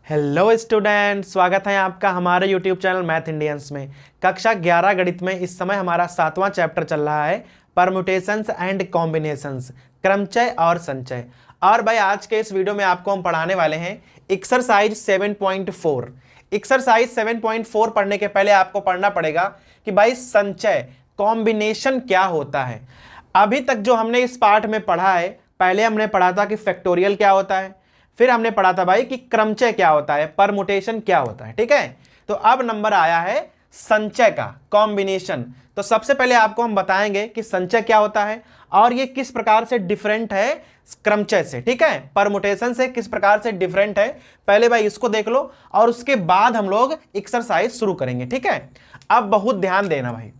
Hello student, स्वागत है आपका हमारे यूट्यूब चैनल मैथ इंडियंस में। कक्षा 11 गणित में इस समय हमारा 7वां चैप्टर चल रहा है, परम्यूटेशंस एंड कॉम्बिनेशंस, क्रमचय और संचय। और भाई आज के इस वीडियो में आपको हम पढ़ाने वाले हैं एक्सरसाइज 7.4। एक्सरसाइज 7.4 पढ़ने के पहले आपको पढ़ना पड़ेगा कि भाई संचय कॉम्बिनेशन क्या होता है। अभी तक जो हमने इस पार्ट में पढ़ा है, पहले हमने पढ़ा था कि फैक्टोरियल क्या होता है, फिर हमने पढ़ा था भाई कि क्रमचय क्या होता है, परमुटेशन क्या होता है। ठीक है, तो अब नंबर आया है संचय का, कॉम्बिनेशन। तो सबसे पहले आपको हम बताएंगे कि संचय क्या होता है और ये किस प्रकार से डिफरेंट है क्रमचय से। ठीक है, परमुटेशन से किस प्रकार से डिफरेंट है, पहले भाई इसको देख लो और उसके बाद हम लोग एक्सरसाइज शुरू करेंगे। ठीक है, अब बहुत ध्यान देना भाई।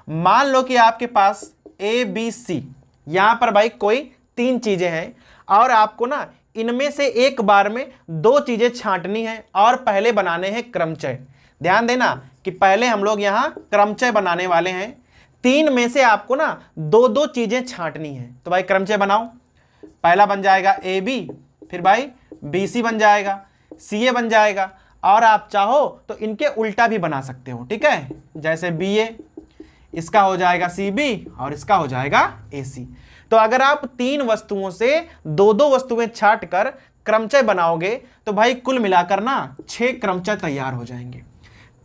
मान लो कि आपके पास ए बी सी, यहां पर भाई कोई 3 चीजें हैं और आपको ना इनमें से एक बार में 2 चीजें छांटनी है और पहले बनाने हैं क्रमचय। ध्यान देना कि पहले हम लोग यहां क्रमचय बनाने वाले हैं। 3 में से आपको ना 2-2 चीजें छांटनी है। तो भाई क्रमचय बनाओ। पहला बन जाएगा ए बी, फिर भाई बी सी बन जाएगा, सी ए बन जाएगा, और आप चाहो तो इनके उल्टा भी बना सकते हो। ठीक है, जैसे बी ए, इसका हो जाएगा सी बी और इसका हो जाएगा ए सी। तो अगर आप 3 वस्तुओं से 2-2 वस्तुएं छांट कर क्रमचय बनाओगे तो भाई कुल मिलाकर ना 6 क्रमचय तैयार हो जाएंगे।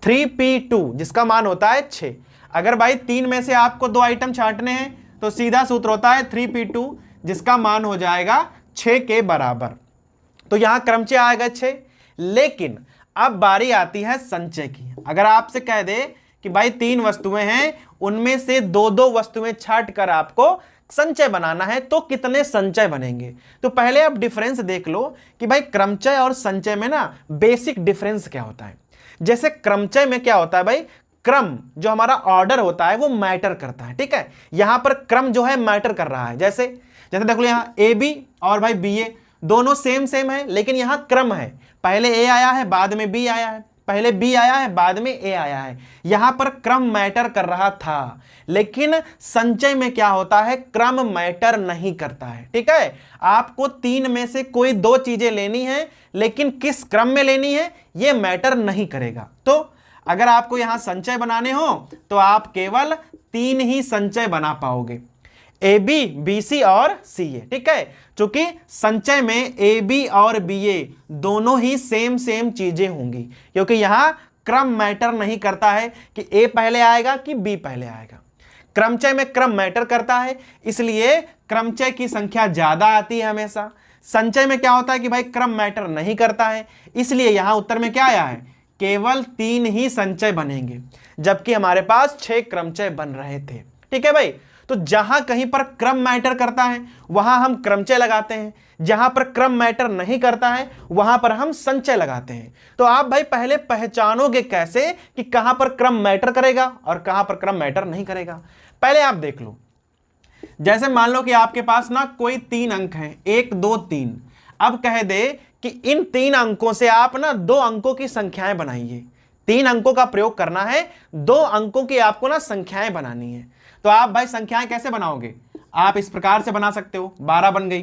3p2 जिसका मान होता है 6। अगर भाई 3 में से आपको 2 आइटम छांटने हैं तो सीधा सूत्र होता है 3p2 जिसका मान हो जाएगा 6 के बराबर। तो यहां क्रमचय आएगा 6। लेकिन अब बारी आती है संचय की। अगर आपसे कह दे कि भाई 3 वस्तुएं हैं, उनमें से 2-2 वस्तुएं छांट कर आपको संचय बनाना है, तो कितने संचय बनेंगे। तो पहले आप डिफरेंस देख लो कि भाई क्रमचय और संचय में ना बेसिक डिफरेंस क्या होता है। जैसे क्रमचय में क्या होता है भाई, क्रम जो हमारा ऑर्डर होता है वो मैटर करता है। ठीक है, यहां पर क्रम जो है मैटर कर रहा है। जैसे देख लो यहां ए बी और भाई बी ए दोनों सेम है, लेकिन यहां क्रम है, पहले ए आया है बाद में बी आया है, पहले बी आया है बाद में ए आया है। यहां पर क्रम मैटर कर रहा था। लेकिन संचय में क्या होता है, क्रम मैटर नहीं करता है। ठीक है, आपको 3 में से कोई 2 चीजें लेनी है, लेकिन किस क्रम में लेनी है यह मैटर नहीं करेगा। तो अगर आपको यहां संचय बनाने हो तो आप केवल 3 ही संचय बना पाओगे, ए बी, बी सी और सी ए। ठीक है, क्योंकि संचय में ए बी और बी ए दोनों ही सेम चीजें होंगी, क्योंकि यहां क्रम मैटर नहीं करता है कि ए पहले आएगा कि बी पहले आएगा। क्रमचय में क्रम मैटर करता है, इसलिए क्रमचय की संख्या ज्यादा आती है हमेशा। संचय में क्या होता है कि भाई क्रम मैटर नहीं करता है, इसलिए यहां उत्तर में क्या आया है, केवल 3 ही संचय बनेंगे, जबकि हमारे पास 6 क्रमचय बन रहे थे। ठीक है भाई, तो जहां कहीं पर क्रम मैटर करता है वहां हम क्रमचय लगाते हैं, जहां पर क्रम मैटर नहीं करता है वहां पर हम संचय लगाते हैं। तो आप भाई पहले पहचानोगे कैसे कि कहां पर क्रम मैटर करेगा और कहां पर क्रम मैटर नहीं करेगा। पहले आप देख लो, जैसे मान लो कि आपके पास ना कोई 3 अंक हैं, 1 2 3। अब कह दे कि इन 3 अंकों से आप ना 2 अंकों की संख्याएं बनाइए। 3 अंकों का प्रयोग करना है, 2 अंकों की आपको ना संख्याएं बनानी है। तो आप भाई संख्याएं कैसे बनाओगे, आप इस प्रकार से बना सकते हो, 12 बन गई,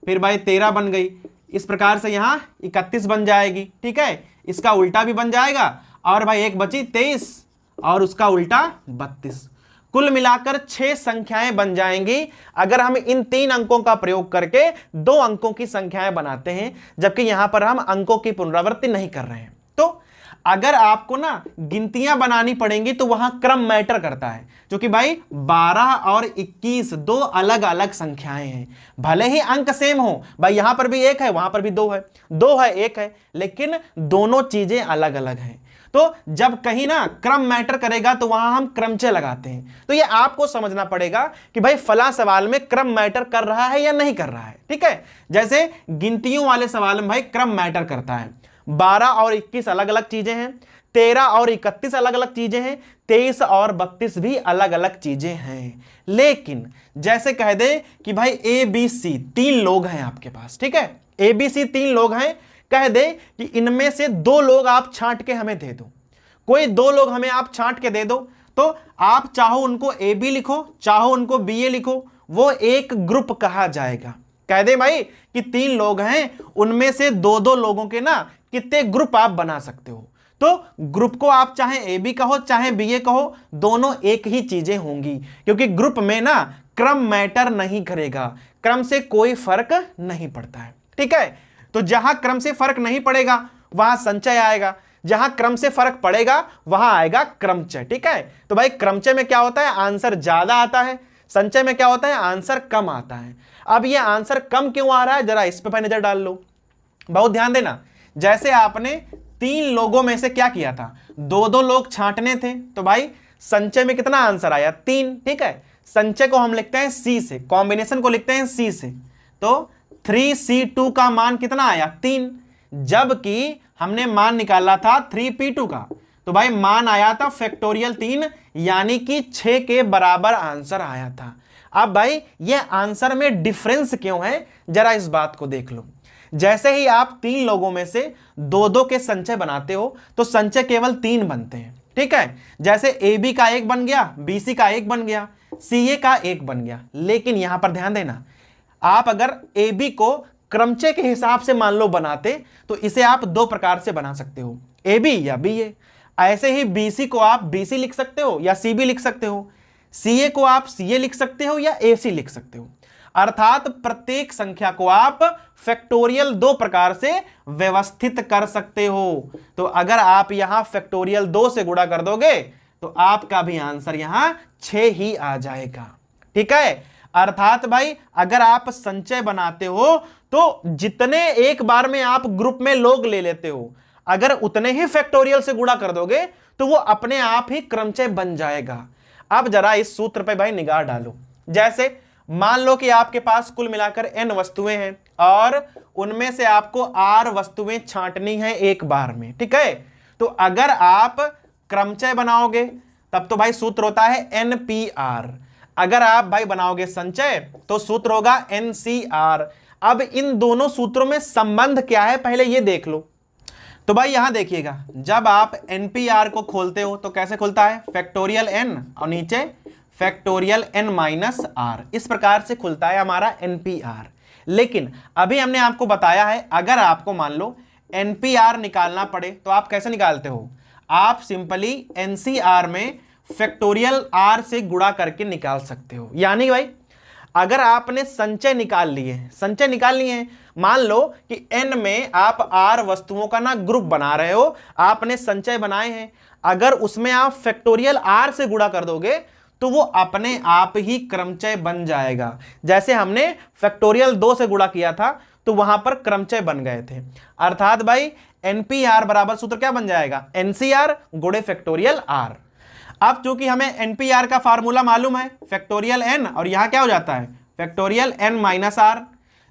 फिर भाई 13 बन गई, इस प्रकार से यहां 31 बन जाएगी। ठीक है, इसका उल्टा भी बन जाएगा, और भाई एक बची 23 और उसका उल्टा 32। कुल मिलाकर 6 संख्याएं बन जाएंगी अगर हम इन 3 अंकों का प्रयोग करके 2 अंकों की संख्याएं बनाते हैं, जबकि यहां पर हम अंकों की पुनरावृत्ति नहीं कर रहे हैं। तो अगर आपको ना गिनतियां बनानी पड़ेंगी तो वहां क्रम मैटर करता है, क्योंकि भाई 12 और 21 2 अलग अलग संख्याएं हैं। भले ही अंक सेम हो, भाई यहां पर भी 1 है वहां पर भी 2 है, 2 है 1 है, लेकिन दोनों चीजें अलग अलग हैं। तो जब कहीं ना क्रम मैटर करेगा तो वहां हम क्रमचय लगाते हैं। तो ये आपको समझना पड़ेगा कि भाई फला सवाल में क्रम मैटर कर रहा है या नहीं कर रहा है। ठीक है, जैसे गिनतियों वाले सवाल में भाई क्रम मैटर करता है। 12 और 21 अलग अलग चीजें हैं, 13 और 31 अलग अलग चीजें हैं, 23 और 32 भी अलग अलग चीजें हैं। लेकिन जैसे कह दे कि भाई ए बी सी 3 लोग हैं आपके पास। ठीक है, ए बी सी 3 लोग हैं, कह दे कि इनमें से 2 लोग आप छांट के हमें दे दो, कोई 2 लोग हमें आप छांट के दे दो। तो आप चाहो उनको ए बी लिखो, चाहो उनको बी ए लिखो, वो एक ग्रुप कहा जाएगा। कह दे भाई कि 3 लोग हैं, उनमें से 2-2 लोगों के ना कितने ग्रुप आप बना सकते हो। तो ग्रुप को आप चाहे ए बी कहो चाहे बी ए कहो, दोनों एक ही चीजें होंगी, क्योंकि ग्रुप में ना क्रम मैटर नहीं करेगा, क्रम से कोई फर्क नहीं पड़ता है। ठीक है, तो जहां क्रम से फर्क नहीं पड़ेगा वहां संचय आएगा, जहां क्रम से फर्क पड़ेगा वहां आएगा क्रमचय। ठीक है, तो भाई क्रमचय में क्या होता है, आंसर ज्यादा आता है, संचय में क्या होता है, आंसर कम आता है। अब ये आंसर कम क्यों आ रहा है, जरा इस पे नजर डाल लो, बहुत ध्यान देना। जैसे आपने 3 लोगों में से क्या किया था, 2-2 लोग छांटने थे, तो भाई संचय में कितना आंसर आया, 3। ठीक है, संचय को हम लिखते हैं सी से, कॉम्बिनेशन को लिखते हैं सी से, तो 3C2 का मान कितना आया, 3, जबकि हमने मान निकाला था 3P2 का, तो भाई मान आया था फैक्टोरियल 3, यानी कि 6 के बराबर आंसर आया था। अब भाई ये आंसर में डिफरेंस क्यों है, जरा इस बात को देख लो। जैसे ही आप 3 लोगों में से 2-2 के संचय बनाते हो तो संचय केवल 3 बनते हैं। ठीक है, जैसे ए बी का 1 बन गया, बी सी का 1 बन गया, सी ए का 1 बन गया। लेकिन यहां पर ध्यान देना, आप अगर ए बी को क्रमचय के हिसाब से मान लो बनाते तो इसे आप 2 प्रकार से बना सकते हो, ए बी या बी ए। ऐसे ही बी सी को आप बी सी लिख सकते हो या सी बी लिख सकते हो, सी ए को आप सी ए लिख सकते हो या ए सी लिख सकते हो। अर्थात प्रत्येक संख्या को आप फैक्टोरियल 2 प्रकार से व्यवस्थित कर सकते हो। तो अगर आप यहां फैक्टोरियल 2 से गुणा कर दोगे तो आपका भी आंसर यहां 6 ही आ जाएगा। ठीक है, अर्थात भाई अगर आप संचय बनाते हो तो जितने एक बार में आप ग्रुप में लोग ले लेते हो, अगर उतने ही फैक्टोरियल से गुणा कर दोगे तो वो अपने आप ही क्रमचय बन जाएगा। अब जरा इस सूत्र पे भाई निगाह डालो। जैसे मान लो कि आपके पास कुल मिलाकर n वस्तुएं हैं और उनमें से आपको r वस्तुएं छांटनी है एक बार में। ठीक है, तो अगर आप क्रमचय बनाओगे तब तो भाई सूत्र होता है NPR, अगर आप भाई बनाओगे संचय तो सूत्र होगा NCR। अब इन दोनों सूत्रों में संबंध क्या है पहले ये देख लो। तो भाई यहां देखिएगा, जब आप NPR को खोलते हो तो कैसे खुलता है, फैक्टोरियल n और नीचे फैक्टोरियल n माइनस r, इस प्रकार से खुलता है हमारा NPR। लेकिन अभी हमने आपको बताया है अगर आपको मान लो NPR निकालना पड़े तो आप कैसे निकालते हो, आप सिंपली NCR में फैक्टोरियल r से गुणा करके निकाल सकते हो। यानी भाई अगर आपने संचय निकाल लिए, मान लो कि n में आप r वस्तुओं का ना ग्रुप बना रहे हो, आपने संचय बनाए हैं, अगर उसमें आप फैक्टोरियल r से गुणा कर दोगे तो वो अपने आप ही क्रमचय बन जाएगा। जैसे हमने फैक्टोरियल 2 से गुणा किया था तो वहां पर क्रमचय बन गए थे। अर्थात भाई NPR बराबर सूत्र क्या बन जाएगा, NCR गुणे फैक्टोरियल r। अब चूंकि हमें NPR का फार्मूला मालूम है फैक्टोरियल n, और यहां क्या हो जाता है फैक्टोरियल n माइनस r।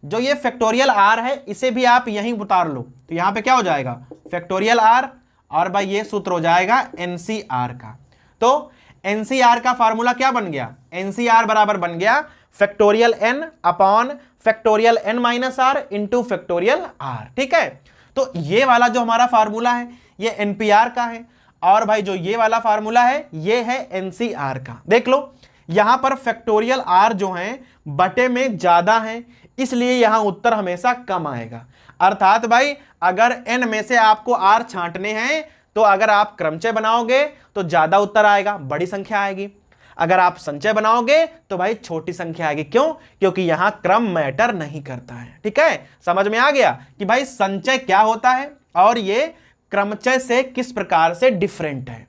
जो ये फैक्टोरियल r है इसे भी आप यहीं उतार लो तो यहां पे क्या हो जाएगा फैक्टोरियल r, और भाई ये सूत्र हो जाएगा NCR का। तो NCR का फार्मूला क्या बन गया, NCR बराबर बन गया factorial n upon factorial n minus r into factorial r। ठीक है, तो ये वाला जो हमारा फार्मूला है ये NPR का है, और भाई जो ये वाला फार्मूला है ये है NCR का। देख लो यहां पर फैक्टोरियल r जो है बटे में ज्यादा है, इसलिए यहां उत्तर हमेशा कम आएगा। अर्थात भाई अगर n में से आपको r छांटने हैं तो अगर आप क्रमचय बनाओगे तो ज्यादा उत्तर आएगा, बड़ी संख्या आएगी। अगर आप संचय बनाओगे तो भाई छोटी संख्या आएगी। क्यों, क्योंकि यहां क्रम मैटर नहीं करता है। ठीक है, समझ में आ गया कि भाई संचय क्या होता है और ये क्रमचय से किस प्रकार से डिफरेंट है।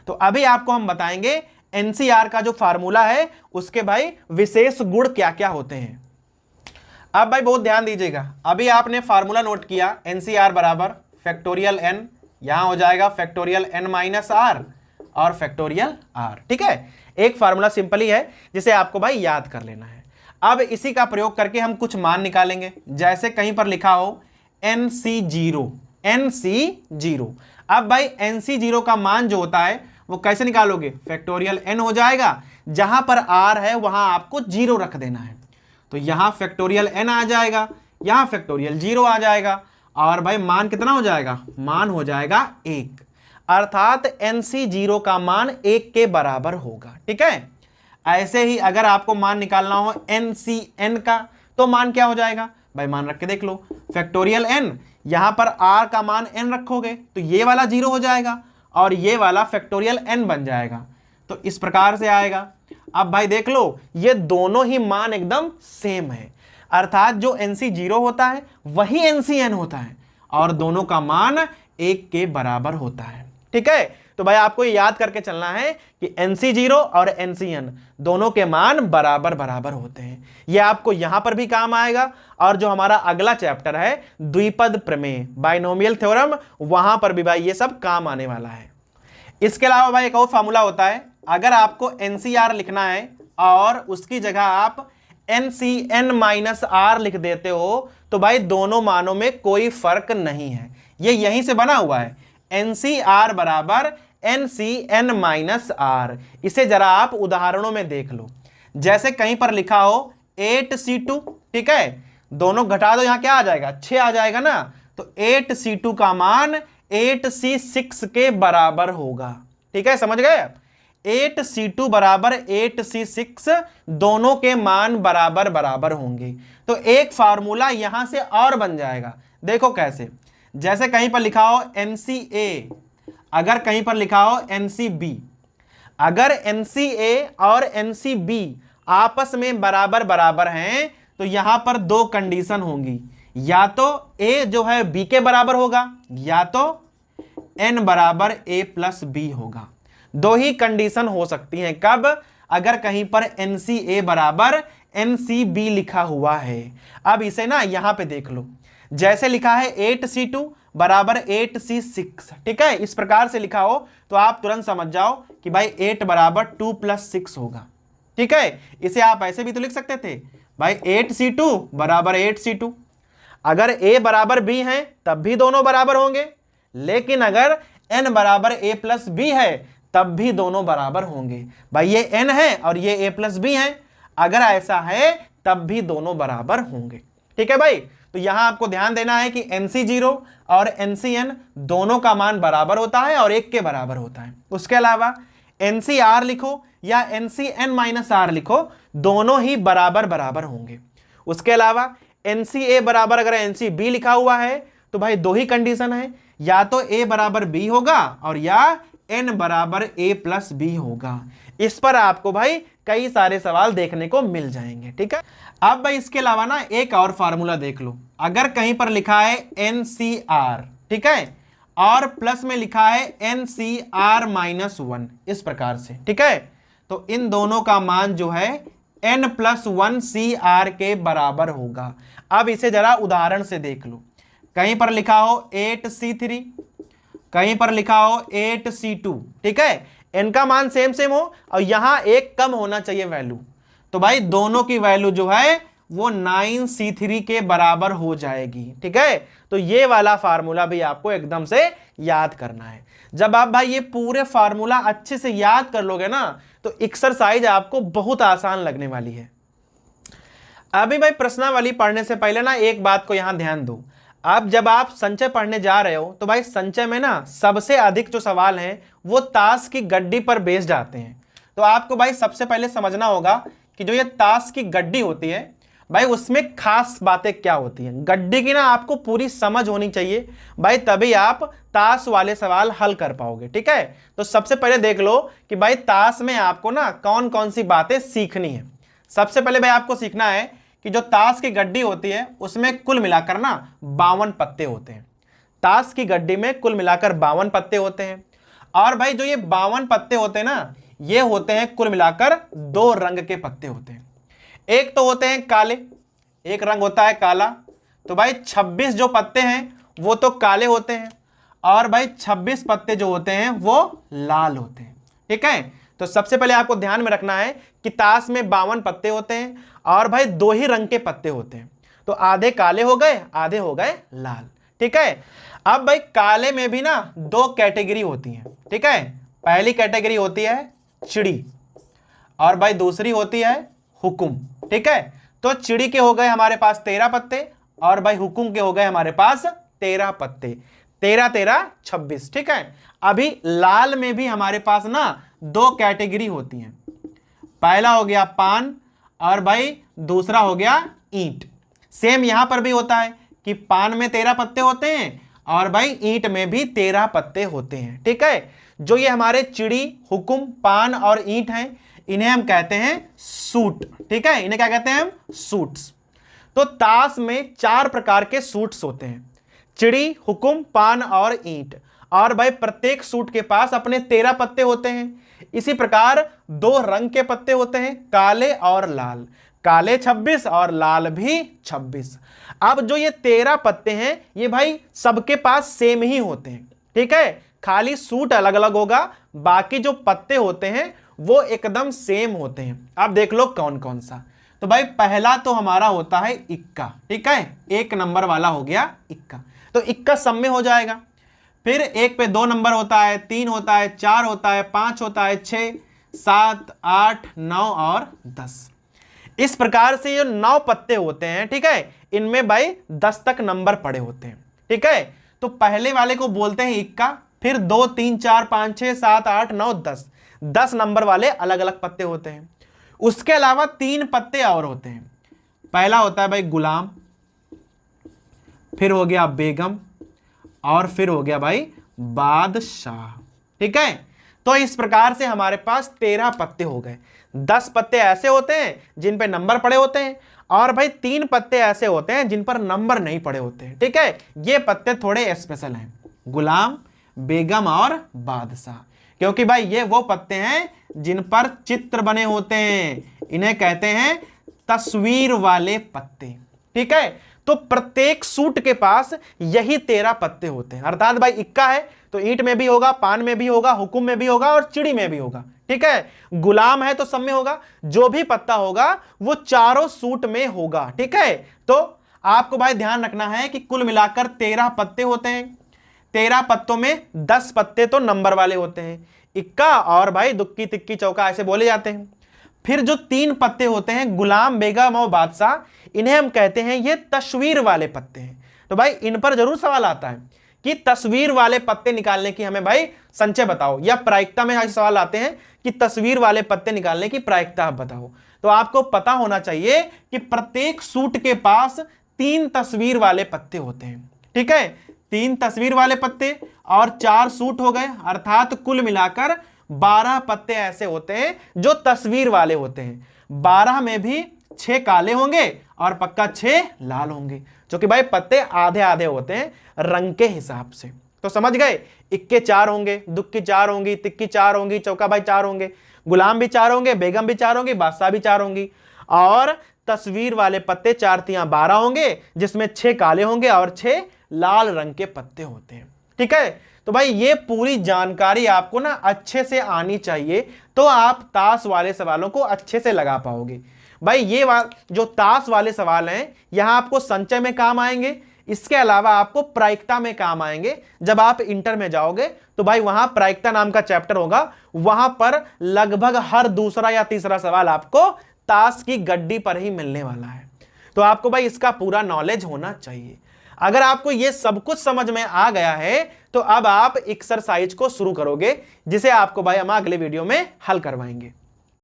तो अभी आपको हम बताएंगे NCR का जो फार्मूला है उसके भाई विशेष गुण क्या क्या होते हैं। अब भाई बहुत ध्यान दीजिएगा, अभी आपने फार्मूला नोट किया NCR बराबर फैक्टोरियल n, यहां हो जाएगा फैक्टोरियल n माइनस r और फैक्टोरियल r। ठीक है, एक फार्मूला सिंपली है जिसे आपको भाई याद कर लेना है। अब इसी का प्रयोग करके हम कुछ मान निकालेंगे। जैसे कहीं पर लिखा हो NC0, अब भाई NC0 का मान जो होता है वो कैसे निकालोगे, फैक्टोरियल n हो जाएगा, जहां पर r है वहां आपको 0 रख देना है, तो यहां फैक्टोरियल n आ जाएगा, यहां फैक्टोरियल 0 आ जाएगा, और भाई मान कितना हो जाएगा, मान हो जाएगा 1। अर्थात NC0 का मान 1 के बराबर होगा। ठीक है, ऐसे ही अगर आपको मान निकालना हो NCN का तो मान क्या हो जाएगा, भाई मान रख के देख लो, फैक्टोरियल n, यहां पर r का मान n रखोगे तो ये वाला 0 हो जाएगा और ये वाला फैक्टोरियल n बन जाएगा, तो इस प्रकार से आएगा। अब भाई देख लो ये दोनों ही मान एकदम सेम है, अर्थात जो NC 0 होता है वही NCn होता है और दोनों का मान 1 के बराबर होता है। ठीक है, तो भाई आपको ये याद करके चलना है कि NC 0 और NCn दोनों के मान बराबर बराबर होते हैं। ये आपको यहां पर भी काम आएगा और जो हमारा अगला चैप्टर है द्विपद प्रमेय, बाइनोमियल थ्योरम, वहां पर भी भाई ये सब काम आने वाला है। इसके अलावा भाई एक और फार्मूला होता है, अगर आपको NCR लिखना है और उसकी जगह आप NCn-R लिख देते हो तो भाई दोनों मानों में कोई फर्क नहीं है, ये यहीं से बना हुआ है, NCR बराबर NCn-R। इसे जरा आप उदाहरणों में देख लो, जैसे कहीं पर लिखा हो 8C2, ठीक है, दोनों घटा दो, यहां क्या आ जाएगा 6 आ जाएगा ना, तो 8C2 का मान 8C6 के बराबर होगा। ठीक है, समझ गए आप, 8C2 बराबर 8C6, दोनों के मान बराबर बराबर होंगे। तो एक फार्मूला यहां से और बन जाएगा, देखो कैसे, जैसे कहीं पर लिखा हो NCA, अगर कहीं पर लिखा हो NCB, अगर NCA और NCB आपस में बराबर बराबर हैं तो यहां पर दो कंडीशन होंगी, या तो A जो है B के बराबर होगा या तो N बराबर A प्लस B होगा। दो ही कंडीशन हो सकती हैं, कब, अगर कहीं पर NCA बराबर NCB लिखा हुआ है। अब इसे ना यहां पे देख लो, जैसे लिखा है 8C2 बराबर 8C6, ठीक है, इस प्रकार से लिखा हो तो आप तुरंत समझ जाओ कि भाई 8 बराबर 2 + 6 होगा। ठीक है, इसे आप ऐसे भी तो लिख सकते थे भाई 8C2 बराबर 8C2, अगर A बराबर B है तब भी दोनों बराबर होंगे, लेकिन अगर N बराबर A प्लस B है तब भी दोनों बराबर होंगे। भाई ये N है और ये A प्लस B है, अगर ऐसा है तब भी दोनों बराबर होंगे। ठीक है भाई, तो यहां आपको ध्यान देना है कि NC0 और NCn दोनों का मान बराबर होता है और 1 के बराबर होता है। उसके अलावा NCR लिखो या NCn-R लिखो, दोनों ही बराबर बराबर होंगे। उसके अलावा NCA बराबर अगर NCB लिखा हुआ है तो भाई दो ही कंडीशन है, या तो A बराबर B होगा और या N बराबर A प्लस B होगा। इस पर आपको भाई कई सारे सवाल देखने को मिल जाएंगे। ठीक है, अब भाई इसके अलावा ना एक और फार्मूला देख लो, अगर कहीं पर लिखा है NCR, ठीक है, और प्लस में लिखा है NCR-1, इस प्रकार से, ठीक है, तो इन दोनों का मान जो है N+1CR के बराबर होगा। अब इसे जरा उदाहरण से देख लो, कहीं पर लिखा हो 8C3, कहीं पर लिखा हो 8C2, ठीक है, इनका मान सेम सेम हो और यहां एक कम होना चाहिए वैल्यू, तो भाई दोनों की वैल्यू जो है वो 9C3 के बराबर हो जाएगी। ठीक है, तो ये वाला फार्मूला भी आपको एकदम से याद करना है। जब आप भाई ये पूरे फार्मूला अच्छे से याद कर लोगे ना तो एक्सरसाइज आपको बहुत आसान लगने वाली है। अभी भाई प्रश्नावली पढ़ने से पहले ना एक बात को यहां ध्यान दो, अब जब आप संचय पढ़ने जा रहे हो तो भाई संचय में ना सबसे अधिक जो सवाल हैं वो ताश की गड्डी पर बेस्ड आते हैं। तो आपको भाई सबसे पहले समझना होगा कि जो ये ताश की गड्डी होती है भाई उसमें खास बातें क्या होती हैं, गड्डी की ना आपको पूरी समझ होनी चाहिए भाई, तभी आप ताश वाले सवाल हल कर पाओगे। ठीक है, तो सबसे पहले देख लो कि भाई ताश में आपको ना कौन कौन सी बातें सीखनी है। सबसे पहले भाई आपको सीखना है कि जो ताश की गड्डी होती है उसमें कुल मिलाकर ना 52 पत्ते होते हैं। ताश की गड्डी में कुल मिलाकर 52 पत्ते होते हैं और भाई जो ये 52 पत्ते होते हैं ना ये होते हैं कुल मिलाकर 2 रंग के पत्ते होते हैं। एक तो होते हैं काले, एक रंग होता है काला, तो भाई 26 जो पत्ते हैं वो तो काले होते हैं और भाई 26 पत्ते जो होते हैं वो लाल होते हैं। ठीक है, तो सबसे पहले आपको ध्यान में रखना है कि ताश में 52 पत्ते होते हैं और भाई 2 ही रंग के पत्ते होते हैं, तो आधे काले हो गए आधे हो गए लाल। ठीक है, अब भाई काले में भी ना 2 कैटेगरी होती हैं। ठीक है, पहली कैटेगरी होती है चिड़ी और भाई दूसरी होती है हुकुम। ठीक है, तो चिड़ी के हो गए हमारे पास 13 पत्ते और भाई हुकुम के हो गए हमारे पास 13 पत्ते, 13 13 26। ठीक है, अभी लाल में भी हमारे पास ना 2 कैटेगरी होती हैं, पहला हो गया पान और भाई दूसरा हो गया ईंट। सेम यहां पर भी होता है कि पान में 13 पत्ते होते हैं और भाई ईंट में भी 13 पत्ते होते हैं। ठीक है, जो ये हमारे चिड़ी, हुकुम, पान और ईंट हैं, इन्हें हम कहते हैं सूट। ठीक है, इन्हें क्या कहते हैं हम? सूट्स। तो ताश में 4 प्रकार के सूट्स होते हैं, चिड़ी, हुकुम, पान और ईंट। और भाई प्रत्येक सूट के पास अपने 13 पत्ते होते हैं। इसी प्रकार 2 रंग के पत्ते होते हैं, काले और लाल। काले 26 और लाल भी 26। अब जो ये 13 पत्ते हैं ये भाई सबके पास सेम ही होते हैं। ठीक है, खाली सूट अलग अलग होगा, बाकी जो पत्ते होते हैं वो एकदम सेम होते हैं। अब देख लो कौन कौन सा। तो भाई पहला तो हमारा होता है इक्का। ठीक है, 1 नंबर वाला हो गया इक्का, तो इक्का सब में हो जाएगा। फिर 1 पे 2 नंबर होता है, 3 होता है, 4 होता है, 5 होता है, 6, 7, 8, 9 और 10। इस प्रकार से ये 9 पत्ते होते हैं। ठीक है, इनमें भाई 10 तक नंबर पड़े होते हैं। ठीक है, तो पहले वाले को बोलते हैं इक्का, फिर 2, 3, 4, 5, 6, 7, 8, 9, 10। 10 नंबर वाले अलग अलग पत्ते होते हैं। उसके अलावा 3 पत्ते और होते हैं। पहला होता है भाई गुलाम, फिर हो गया बेगम और फिर हो गया भाई बादशाह। ठीक है, तो इस प्रकार से हमारे पास 13 पत्ते हो गए। 10 पत्ते ऐसे होते हैं जिन पे नंबर पड़े होते हैं और भाई 3 पत्ते ऐसे होते हैं जिन पर नंबर नहीं पड़े होते हैं। ठीक है, ये पत्ते थोड़े स्पेशल हैं, गुलाम, बेगम और बादशाह, क्योंकि भाई ये वो पत्ते हैं जिन पर चित्र बने होते हैं। इन्हें कहते हैं तस्वीर वाले पत्ते। ठीक है, तो प्रत्येक सूट के पास यही 13 पत्ते होते हैं। अर्थात भाई इक्का है तो ईंट में भी होगा, पान में भी होगा, हुकुम में भी होगा और चिड़ी में भी होगा। ठीक है, गुलाम है तो सब में होगा, जो भी पत्ता होगा वो चारों सूट में होगा। ठीक है, तो आपको भाई ध्यान रखना है कि कुल मिलाकर 13 पत्ते होते हैं। 13 पत्तों में 10 पत्ते तो नंबर वाले होते हैं, इक्का और भाई दुक्की, तिक्की, चौका ऐसे बोले जाते हैं। फिर जो 3 पत्ते होते हैं, गुलाम, बेगम और बादशाह, इन्हें हम कहते हैं ये तस्वीर वाले पत्ते हैं। तो भाई इन पर जरूर सवाल आता है कि तस्वीर वाले पत्ते निकालने की हमें भाई संचय बताओ, या प्रायिकता में ऐसे सवाल आते हैं कि तस्वीर वाले पत्ते निकालने की प्रायिकता आप बताओ। तो आपको पता होना चाहिए कि प्रत्येक सूट के पास 3 तस्वीर वाले पत्ते होते हैं। ठीक है, 3 तस्वीर वाले पत्ते और 4 सूट हो गए, अर्थात कुल मिलाकर 12 पत्ते ऐसे होते हैं जो तस्वीर वाले होते हैं। 12 में भी 6 काले होंगे और पक्का 6 लाल होंगे, जो कि भाई पत्ते आधे आधे होते हैं रंग के हिसाब से। तो समझ गए, इक्के 4 होंगे, दुक्की 4 होंगी, तिक्की 4 होंगी, चौका भाई 4 होंगे, गुलाम भी 4 होंगे, बेगम भी 4 होंगी, बादशाह भी 4 होंगी, और तस्वीर वाले पत्ते 4 तियां 12 होंगे, जिसमें 6 काले होंगे और 6 लाल रंग के पत्ते होते हैं। ठीक है, तो भाई ये पूरी जानकारी आपको ना अच्छे से आनी चाहिए, तो आप ताश वाले सवालों को अच्छे से लगा पाओगे। भाई ये जो ताश वाले सवाल हैं यहां आपको संचय में काम आएंगे, इसके अलावा आपको प्रायिकता में काम आएंगे। जब आप इंटर में जाओगे तो भाई वहां प्रायिकता नाम का चैप्टर होगा, वहां पर लगभग हर दूसरा या तीसरा सवाल आपको ताश की गड्डी पर ही मिलने वाला है। तो आपको भाई इसका पूरा नॉलेज होना चाहिए। अगर आपको ये सब कुछ समझ में आ गया है तो अब आप एक्सरसाइज को शुरू करोगे, जिसे आपको भाई हम अगले वीडियो में हल करवाएंगे।